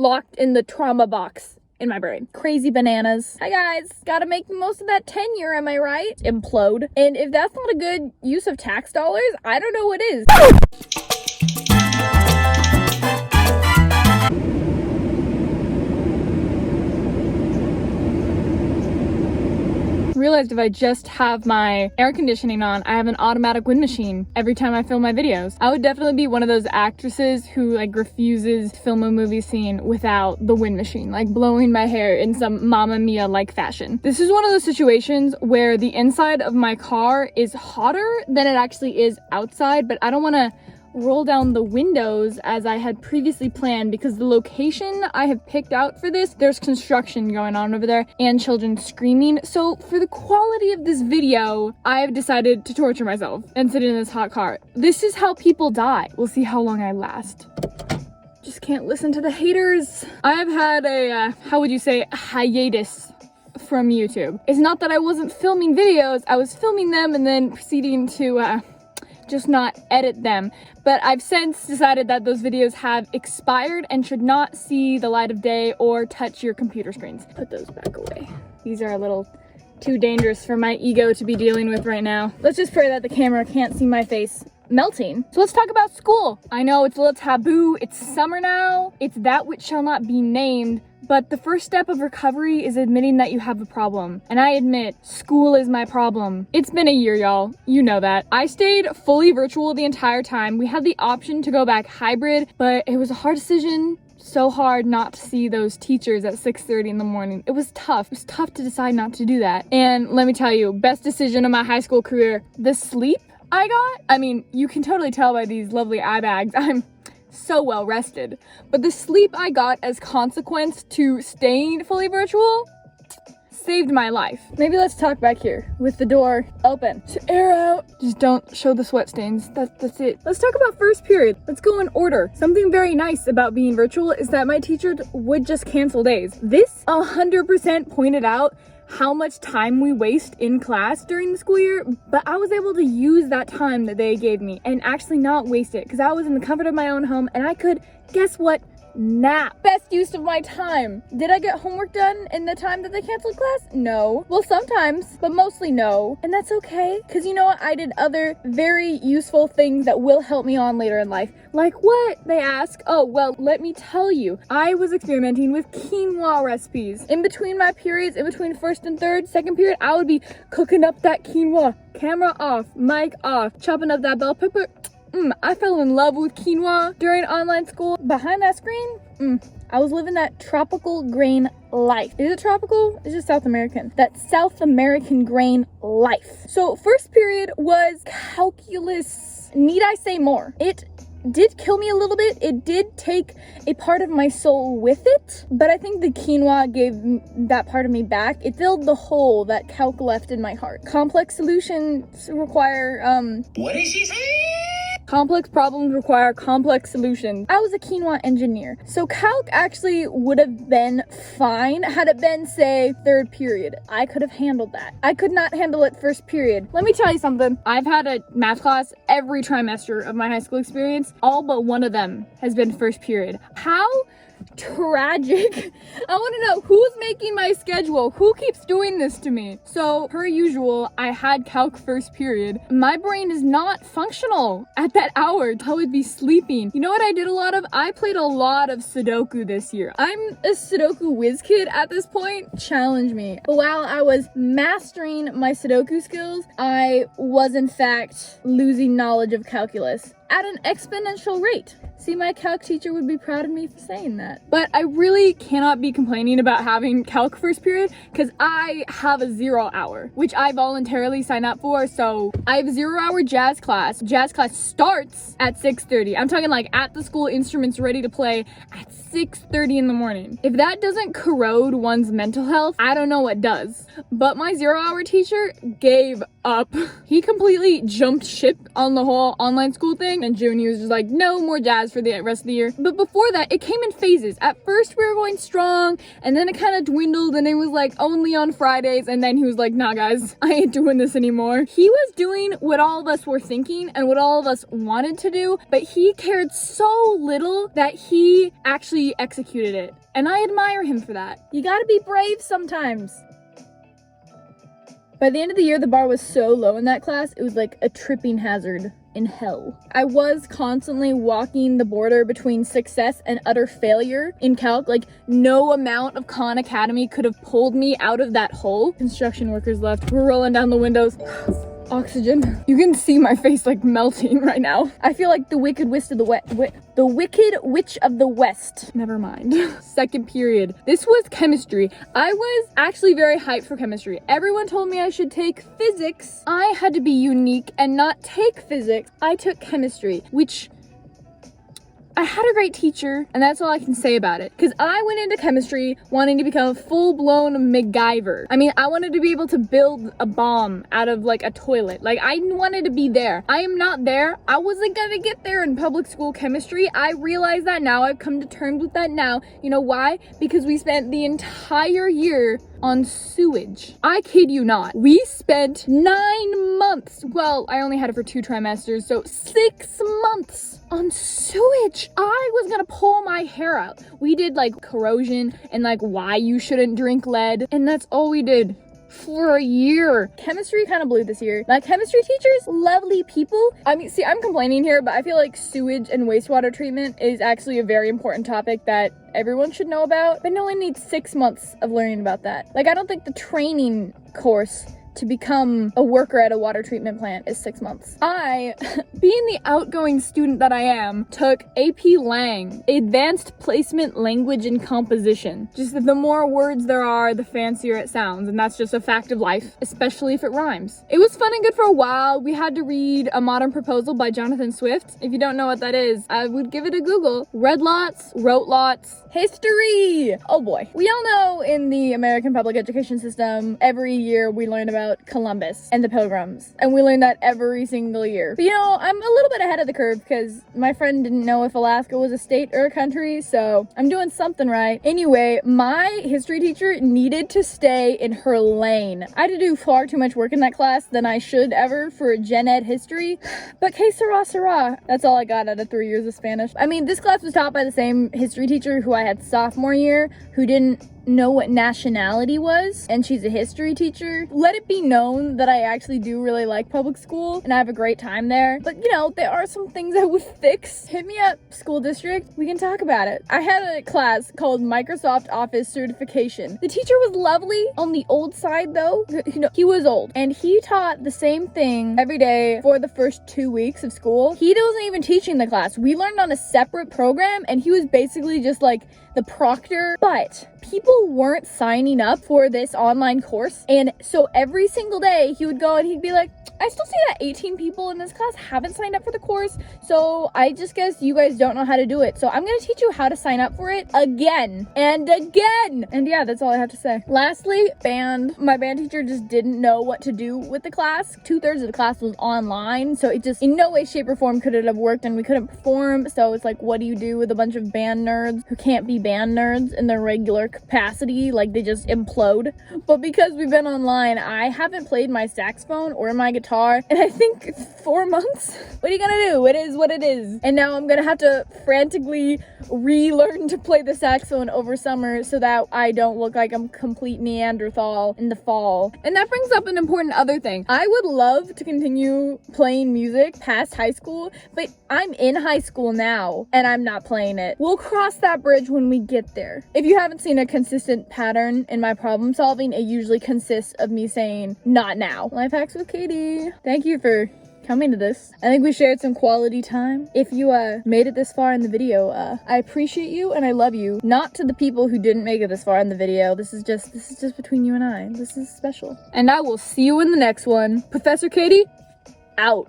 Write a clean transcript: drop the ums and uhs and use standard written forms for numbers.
locked in the trauma box in my brain. Crazy bananas. Hi guys, gotta make the most of that tenure, am I right? Implode. And if that's not a good use of tax dollars, I don't know what is. Realized if I just have my air conditioning on, I have an automatic wind machine every time I film my videos. I would definitely be one of those actresses who like refuses to film a movie scene without the wind machine, like blowing my hair in some Mamma Mia like fashion. This is one of those situations where the inside of my car is hotter than it actually is outside, but I don't want to roll down the windows as I had previously planned because the location I have picked out for this, there's construction going on over there and children screaming. So for the quality of this video, I have decided to torture myself and sit in this hot car. This is how people die. We'll see how long I last. Just can't listen to the haters. I have had a, how would you say, hiatus from YouTube. It's not that I wasn't filming videos, I was filming them and then proceeding to just not edit them. But I've since decided that those videos have expired and should not see the light of day or touch your computer screens. Put those back away. These are a little too dangerous for my ego to be dealing with right now. Let's just pray that the camera can't see my face melting. So let's talk about school. I know it's a little taboo. It's summer now. It's that which shall not be named. But the first step of recovery is admitting that you have a problem. And I admit, school is my problem. It's been a year, y'all. You know that. I stayed fully virtual the entire time. We had the option to go back hybrid, but it was a hard decision. So hard not to see those teachers at 6:30 in the morning. It was tough. It was tough to decide not to do that. And let me tell you, best decision of my high school career, the sleep I got. I mean, you can totally tell by these lovely eye bags. I'm so well rested, but the sleep I got as consequence to staying fully virtual saved my life. Maybe let's talk back here with the door open to air out. Just don't show the sweat stains. That's it. Let's talk about first period. Let's go in order. Something very nice about being virtual is that my teachers would just cancel days. This 100% pointed out how much time we waste in class during the school year, but I was able to use that time that they gave me and actually not waste it because I was in the comfort of my own home and I could, guess what? Nap. Best use of my time. Did I get homework done in the time that they canceled class? No. Well, sometimes, but mostly no. And that's okay, because you know what? I did other very useful things that will help me on later in life. Like what? They ask. Oh, well, let me tell you. I was experimenting with quinoa recipes. In between my periods, in between first and third, second period, I would be cooking up that quinoa. Camera off, mic off, chopping up that bell pepper. I fell in love with quinoa during online school. Behind that screen, I was living that tropical grain life. Is it tropical? It's just South American. That South American grain life. So first period was calculus. Need I say more? It did kill me a little bit. It did take a part of my soul with it, but I think the quinoa gave that part of me back. It filled the hole that calc left in my heart. Complex solutions require, What did she say? Complex problems require complex solutions. I was a quinoa engineer, so calc actually would have been fine had it been, say, third period. I could have handled that. I could not handle it first period. Let me tell you something. I've had a math class every trimester of my high school experience. All but one of them has been first period. How tragic. I want to know who's making my schedule. Who keeps doing this to me? So per usual, I had calc first period. My brain is not functional at that hour. I would be sleeping. You know what I did a lot of? I played a lot of Sudoku this year. I'm a Sudoku whiz kid at this point. Challenge me. But while I was mastering my Sudoku skills, I was in fact losing knowledge of calculus at an exponential rate. See, my calc teacher would be proud of me for saying that. But I really cannot be complaining about having calc first period because I have a 0 hour, which I voluntarily signed up for. So I have 0 hour jazz class. Jazz class starts at 6:30. I'm talking like at the school, instruments ready to play at 6:30 in the morning. If that doesn't corrode one's mental health, I don't know what does. But my 0 hour teacher gave up. He completely jumped ship on the whole online school thing. In June, he was just like, no more jazz for the rest of the year. But before that, it came in phases. At first, we were going strong, and then it kind of dwindled, and it was like only on Fridays. And then he was like, nah, guys, I ain't doing this anymore. He was doing what all of us were thinking and what all of us wanted to do, but he cared so little that he actually executed it. And I admire him for that. You gotta be brave sometimes. By the end of the year, the bar was so low in that class, it was like a tripping hazard in hell. I was constantly walking the border between success and utter failure in calc. Like, no amount of Khan Academy could have pulled me out of that hole. Construction workers left. We're rolling down the windows. Oxygen. You can see my face like melting right now. I feel like the Wicked Witch of the West. Never mind. Second period. This was chemistry. I was actually very hyped for chemistry. Everyone told me I should take physics. I had to be unique and not take physics. I took chemistry, which I had a great teacher, and that's all I can say about it. Because I went into chemistry wanting to become a full-blown MacGyver. I mean, I wanted to be able to build a bomb out of, like, a toilet. Like, I wanted to be there. I am not there. I wasn't gonna get there in public school chemistry. I realize that now. I've come to terms with that now. You know why? Because we spent the entire year on sewage. I kid you not. We spent 9 months. Well, I only had it for 2 trimesters, so 6 months on sewage. I was gonna pull my hair out. We did like corrosion and like why you shouldn't drink lead, and that's all we did for a year. Chemistry kind of blew this year. My chemistry teachers, lovely people. I mean, see, I'm complaining here, but I feel like sewage and wastewater treatment is actually a very important topic that everyone should know about, but no one needs 6 months of learning about that. Like, I don't think the training course to become a worker at a water treatment plant is 6 months. I, being the outgoing student that I am, took AP Lang, Advanced Placement Language and Composition. Just the more words there are, the fancier it sounds, and that's just a fact of life, especially if it rhymes. It was fun and good for a while. We had to read A Modern Proposal by Jonathan Swift. If you don't know what that is, I would give it a Google. Read lots, wrote lots. History! Oh boy. We all know in the American public education system, every year we learn about Columbus and the Pilgrims, and we learn that every single year. But you know, I'm a little bit ahead of the curve because my friend didn't know if Alaska was a state or a country, so I'm doing something right. Anyway, my history teacher needed to stay in her lane. I had to do far too much work in that class than I should ever for gen ed history, but que sera, sera. That's all I got out of 3 years of Spanish. I mean, this class was taught by the same history teacher who I had sophomore year, who didn't know what nationality was, and she's a history teacher. Let it be known that I actually do really like public school and I have a great time there, but you know, there are some things I would fix. Hit me up, school district, we can talk about it. I had a class called Microsoft Office Certification. The teacher was lovely. On the old side though, you know, he was old, and he taught the same thing every day for the first 2 weeks of school. He wasn't even teaching the class. We learned on a separate program, and he was basically just like the proctor, but people weren't signing up for this online course, and so every single day he would go and he'd be like, I still see that 18 people in this class haven't signed up for the course, so I just guess you guys don't know how to do it, so I'm gonna teach you how to sign up for it again and again. And yeah, that's all I have to say. Lastly, band. My band teacher just didn't know what to do with the class. 2/3 of the class was online, so it just in no way, shape, or form could it have worked, and we couldn't perform. So it's like, what do you do with a bunch of band nerds who can't be band nerds in their regular capacity? Like, they just implode. But because we've been online, I haven't played my saxophone or my guitar in I think 4 months. What are you gonna do? It is what it is. And now I'm gonna have to frantically relearn to play the saxophone over summer so that I don't look like I'm complete Neanderthal in the fall. And that brings up an important other thing. I would love to continue playing music past high school, but I'm in high school now and I'm not playing it. We'll cross that bridge when we get there. If you haven't seen a consistent pattern in my problem solving, it usually consists of me saying, not now. Life hacks with Katie. Thank you for coming to this. I think we shared some quality time. If you made it this far in the video, I appreciate you and I love you. Not to the people who didn't make it this far in the video. This is just between you and I. This is special. And I will see you in the next one. Professor Katie, out.